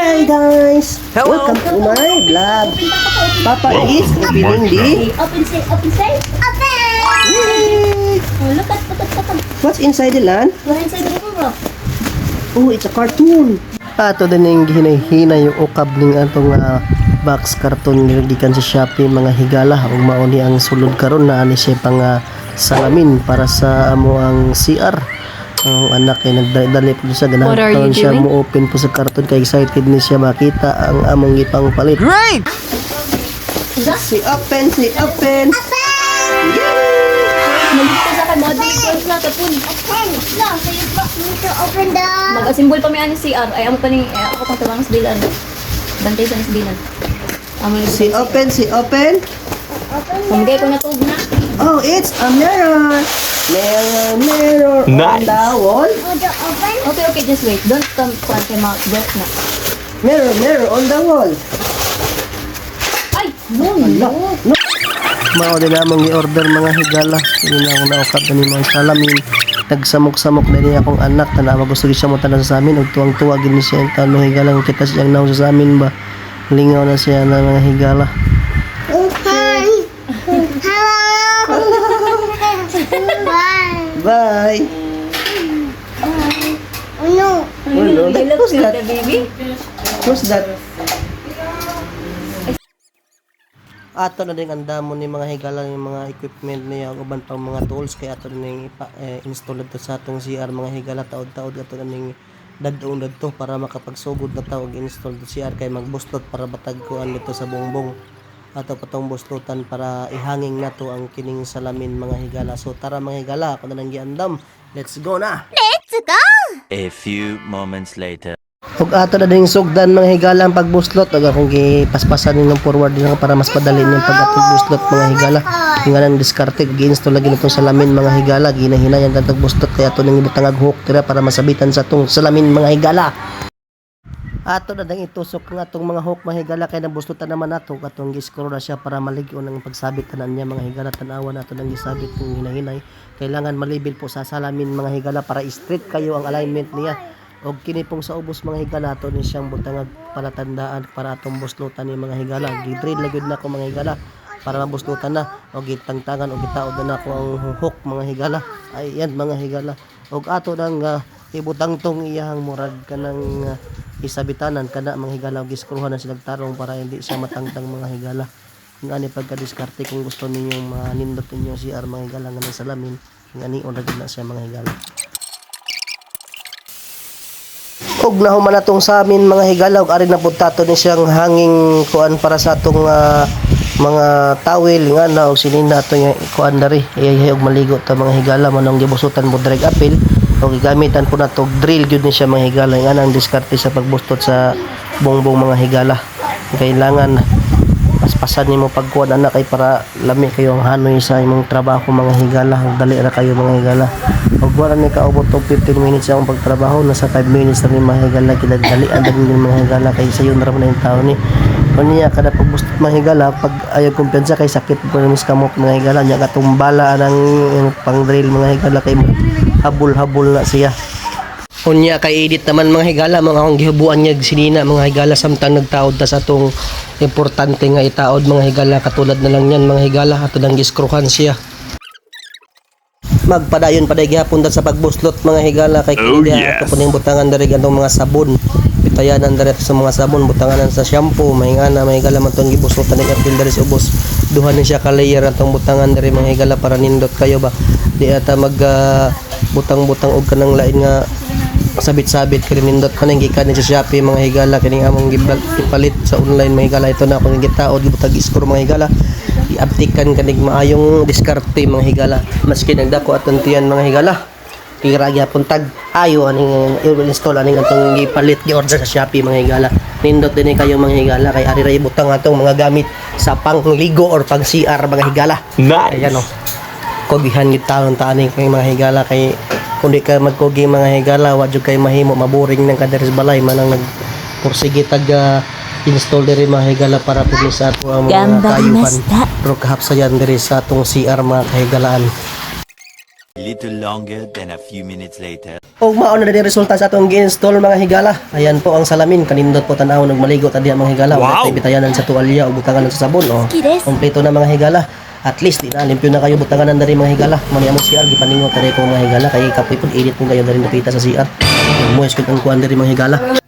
Hi guys! Welcome to my vlog. Papa is opening the... Open say, open say. Open! Yay! Oh, look at. What's inside the land? What inside the bro? Oh, it's a cartoon. Ato din yung hinay-hina yung ukab ng atong box cartoon nilagdikan sa Shopee mga higala ug mauni ang sulod karon na ani siya pang salamin para sa amo ang CR. Ang anak ay nagdali po siya ganahan siya mo open po sa karton kay excited ni siya makita ang among gipang palit. Great! Si open. Nalito sa kan body first na tapon. Open. No, so you need to open the... Mag-assemble pa may ani CR. Ay amo pa ni ako pang tawang sa bilan. Bantay sa bilan. Si open. Pamigay ko na tug na. Oh, it's a mirror. Mirror on the wall. Okay, just wait. Don't come kay mouth. Just na. Mirror on the wall. Ay, no. Mao din namang i-order mga higala. Hindi na ako naukap na ni mga salamin. Nagsamok-samok na niya akong anak. Tanawa gusto siya mo tanan sa amin. Ug tuwang-tuwa gini siya ang talo higala. Kita siyang naw sa amin ba. Lingaw na siya na mga higala. Bye. Oh no. Who's that? Baby? Who's that? Ato na din ang damo ni mga higala ng mga equipment niya ug uban pang mga tools kay ato na ning install dito sa atong CR mga higala taod-taod ato na ning dadong dito para makapagsugod na ta og install sa CR kay magbustot para batag kuan dito sa bongbong ato patong bustutan para ihanging nato ang kining salamin mga higala. So tara mga higala ako na nang giandam. Let's go na. A few moments later. Ug ato na ding sugdan mga higala ang pagbuslot ug akong gipaspasan ning forward din para mas padali ning pag-buslot mga higala. Nga nang diskarte gi-install lagi nitong salamin mga higala ginahinayan kadtong buslot kaya ato ning butang hook tira para masabitan sa tong salamin mga higala. Ato na dang itusok nga tong mga hook mga higala kay nabuslutan naman nato katong gi-screw na siya para malig-on ang pagsabit tanan niya mga higala tan-awan nato nang gisabit kung hinahinay. Kailangan malibil po sa salamin mga higala para straight kayo ang alignment niya. Og kini pong sa ubos mga higala to ni siyang butangag palatandaan para atong buslutan ni mga higala. Gi-drill na gyud nako mga higala para mabuslutan na og gitangtangan og gitaod na nako ang hook mga higala. Ay yan mga higala. Og ato nang ibutang tong iyang murag kanang isabitanan kana mga higala og giskruhan na silang tarong para hindi siya matangtang mga higala. Ngani pagka-diskarte kung gusto ninyo manindot ninyo CR mga higala nga ng salamin ngani on na siya mga higala. Og nahuman na tong sa amin mga higala og ari na pud tato ni siyang hanging kuan para sa atong mga towel nga na og sinina ato nga kuan dari ay og maligo ta mga higala manong gibusutan mo direct apil og gigamitan po nato drill gyud ni siya mga higala nga nang diskarte sa pagbustot sa bongbong mga higala. Kailangan paspasan nimo pagkuan anak kay para lami kayo ang hanoy sa imong trabaho mga higala ug dali ra kayo mga higala. Og wala ni kaubot og 15 minutes ang pagtrabaho nasa 5 minutes na ni mga higala kinadali ang din mga higala kay sayon ra man yung tao ni kunya kada pagbustot mga higala pag ayaw kumpiyansa kay sakit po ni kamot mga higala nya katumbala ang pang drill mga higala kay habol-habol na siya. Kunya kay edit naman mga higala mga akong gihubuan niya sinina mga higala samtang nagtaod ta sa atong importante nga itaod mga higala katulad na lang yan mga higala ato nang giskruhan siya. Magpadayon paday gihapon sa pagbuslot mga higala kay ato kuning butangan diri atong mga sabon pitayanan diri sa mga sabon butanganan sa shampoo mahingana mga higala man tong gibuslotan ni apil diri sa ubos duha ni siya ka layer atong butangan diri mga higala para nindot kayo ba di ata mag butang-butang og kanang lain nga sabit-sabit kini nindot kanang gikan ni sa Shopee mga higala kining among ipalit sa online mga higala ito na akong gitaod gibutag iskor mga higala iaptikan kanig maayong diskarte mga higala maski nagdako aton tiyan mga higala kira gyapon tag ayo aning i-install aning atong gipalit gi-order sa Shopee mga higala nindot dinhi kayo mga higala kay ari ra ibutang atong mga gamit sa pangligo or pang CR mga higala. Nice. Ayan o kogihan gid taon ta aning mga higala kay kundi ka magkogi mga higala wa jud kay mahimo maboring nang kadaris balay manang nagpursige tag install diri mga higala para pud sa ato ang mga kayuhan pero kahapsayan diri sa atong CR mga kahigalaan. Little longer than a few minutes later. Og mao na din resulta sa atong gi-install mga higala. Ayan po ang salamin, kanindot po tanaw nagmaligo ta diha mga higala. Wow. Wala bitayanan sa tuwalya o butangan sa sabon o. Kompleto na mga higala. At least di na limpyo na kayo butangan na rin mga higala. Mani amo CR gipaningot ta ko mga higala kay kapoy pud edit po kayo na rin nakita sa CR. Moes ko ang kuan diri mga higala.